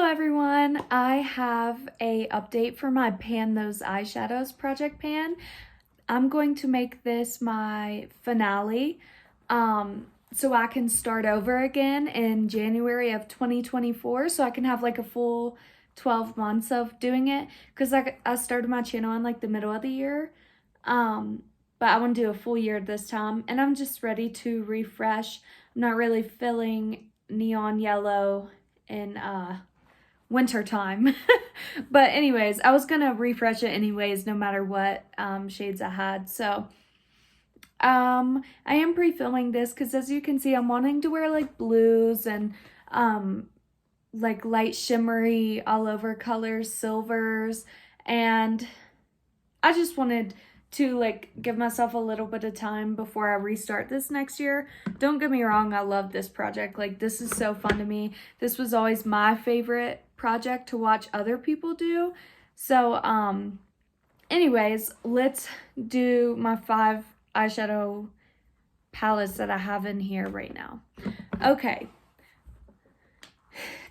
everyone, I have a update for my Pan Those Eyeshadows project pan. I'm going to make this my finale so I can start over again in January of 2024 so I can have like a full 12 months of doing it because I started my channel in like the middle of the year. But I want to do a full year this time and I'm just ready to refresh. I'm not really feeling neon yellow in winter time. But anyways, I was gonna refresh it anyways no matter what shades I had. So I am pre-filming this because as you can see I'm wanting to wear like blues and like light shimmery all over colors, silvers, and I just wanted to like give myself a little bit of time before I restart this next year. Don't get me wrong, I love this project. Like, this is so fun to me. This was always my favorite project to watch other people do. So anyways, let's do my 5 eyeshadow palettes that I have in here right now. Okay,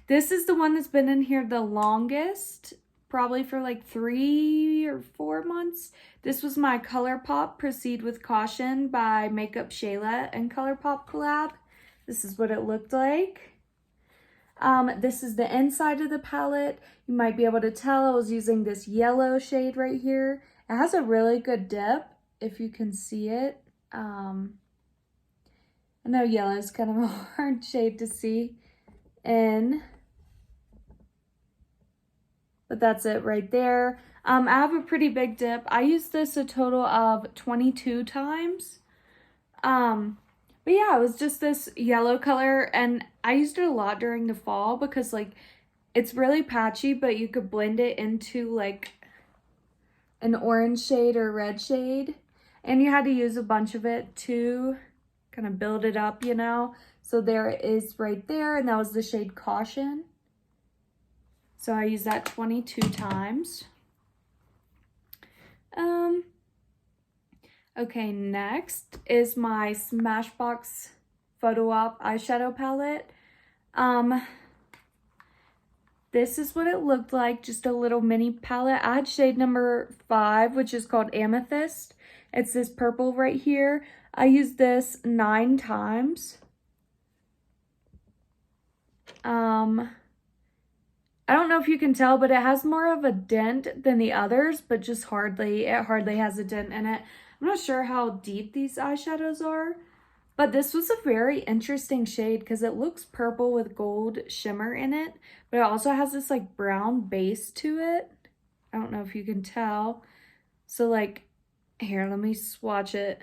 this is the one that's been in here the longest, probably for like 3 or 4 months. This was my ColourPop Proceed with Caution by Makeup Shayla and ColourPop collab. This is what it looked like. This is the inside of the palette. You might be able to tell I was using this yellow shade right here. It has a really good dip, if you can see it. I know yellow is kind of a hard shade to see in, but that's it right there. I have a pretty big dip. I used this a total of 22 times. But yeah, it was just this yellow color, and I used it a lot during the fall because like it's really patchy, but you could blend it into like an orange shade or red shade, and you had to use a bunch of it to kind of build it up, you know. So there it is right there, and that was the shade Caution. So I used that 22 times. Okay, next is my Smashbox Photo Op eyeshadow palette. This is what it looked like, just a little mini palette. I had shade number 5, which is called Amethyst. It's this purple right here. I used this 9 times. I don't know if you can tell, but it has more of a dent than the others, but just hardly. It hardly has a dent in it. I'm not sure how deep these eyeshadows are, but this was a very interesting shade because it looks purple with gold shimmer in it, but it also has this like brown base to it. I don't know if you can tell. So like, here, let me swatch it.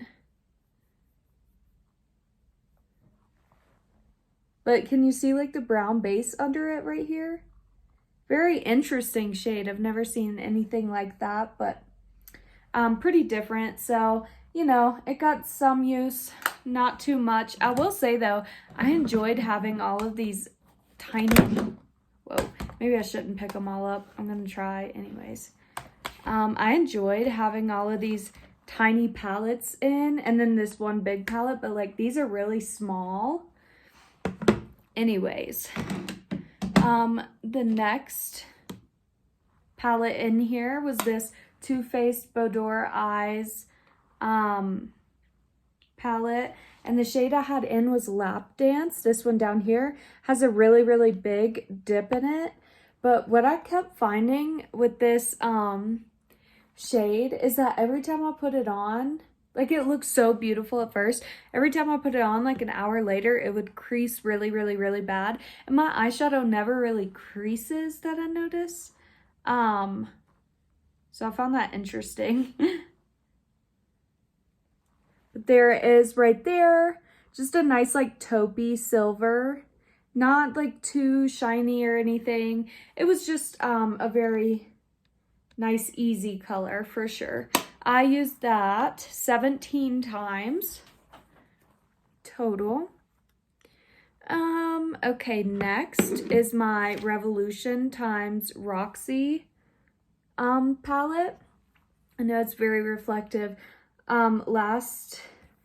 But can you see like the brown base under it right here? Very interesting shade. I've never seen anything like that, but pretty different. So, you know, it got some use, not too much. I will say though, I enjoyed having all of these tiny, whoa, maybe I shouldn't pick them all up. I'm gonna try anyways. I enjoyed having all of these tiny palettes in, and then this one big palette, but like these are really small. Anyways, the next palette in here was this Too Faced Boudoir Eyes palette, and the shade I had in was Lap Dance. This one down here has a really, really big dip in it, but what I kept finding with this shade is that every time I put it on, like, it looks so beautiful at first. Every time I put it on, like an hour later, it would crease really, really, really bad. And my eyeshadow never really creases that I notice. So I found that interesting. But there it is right there. Just a nice like taupey silver. Not like too shiny or anything. It was just a very nice, easy color for sure. I used that 17 times total. Okay, next is my Revolution times Roxy palette. I know it's very reflective. You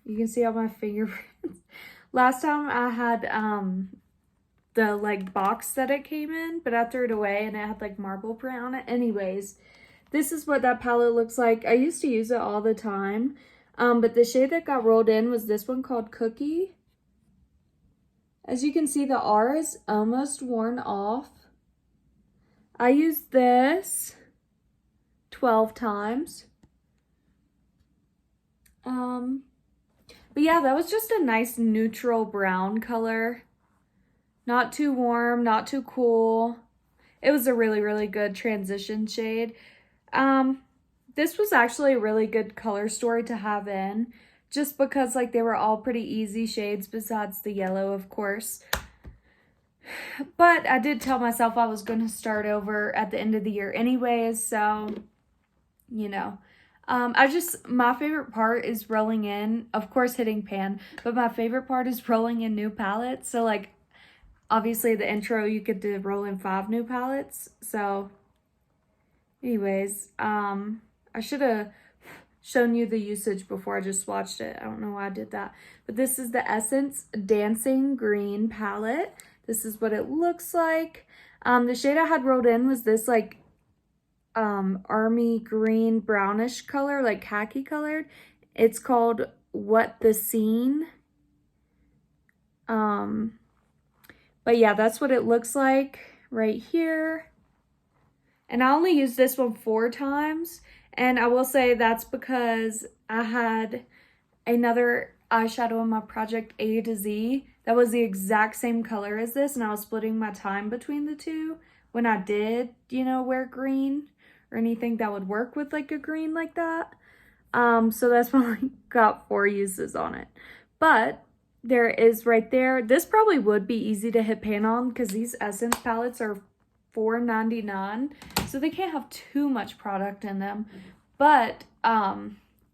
can see all my fingerprints. Last time I had the like box that it came in, but I threw it away and it had like marble print on it. Anyways, this is what that palette looks like. I used to use it all the time, but the shade that got rolled in was this one called Cookie. As you can see, the R is almost worn off. I used this 12 times. But yeah, that was just a nice neutral brown color. Not too warm, not too cool. It was a really, really good transition shade. This was actually a really good color story to have in, just because like they were all pretty easy shades besides the yellow, of course. But I did tell myself I was going to start over at the end of the year anyways, so, you know. My favorite part is rolling in, of course hitting pan, but my favorite part is rolling in new palettes. So like, obviously the intro, you get to roll in 5 new palettes. So anyways, I should have shown you the usage before I just swatched it. I don't know why I did that. But this is the Essence Dancing Green palette. This is what it looks like. The shade I had rolled in was this like army green brownish color, like khaki colored. It's called What the Scene. But yeah, that's what it looks like right here. And I only used this one 4 times. And I will say that's because I had another eyeshadow in my project A to Z that was the exact same color as this. And I was splitting my time between the two when I did, you know, wear green or anything that would work with like a green like that. So that's why I got 4 uses on it. But there is right there. This probably would be easy to hit pan on because these Essence palettes are $4.99, so they can't have too much product in them. But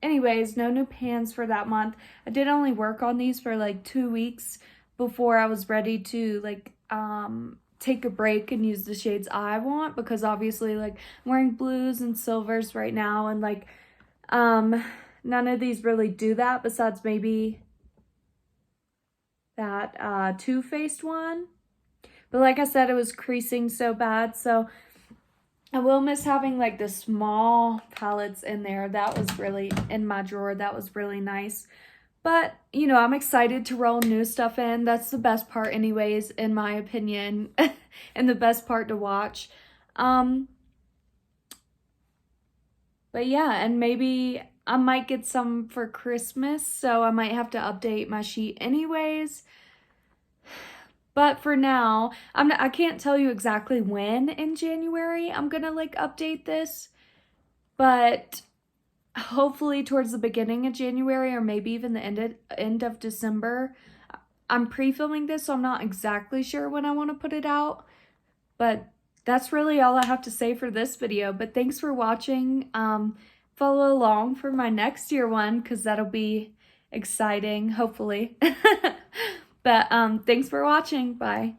anyways, no new pans for that month. I did only work on these for like 2 weeks before I was ready to like take a break and use the shades I want, because obviously like I'm wearing blues and silvers right now, and like none of these really do that besides maybe that Too Faced one. But like I said, it was creasing so bad, so I will miss having like the small palettes in there. That was really in my drawer. That was really nice. But, you know, I'm excited to roll new stuff in. That's the best part anyways, in my opinion, and the best part to watch. But yeah, and maybe I might get some for Christmas, so I might have to update my sheet anyways. But for now, I can't tell you exactly when in January I'm gonna like update this, but hopefully towards the beginning of January or maybe even the end of December. I'm pre-filming this, so I'm not exactly sure when I want to put it out, but that's really all I have to say for this video. But thanks for watching. Follow along for my next year one, because that'll be exciting, hopefully. But thanks for watching. Bye.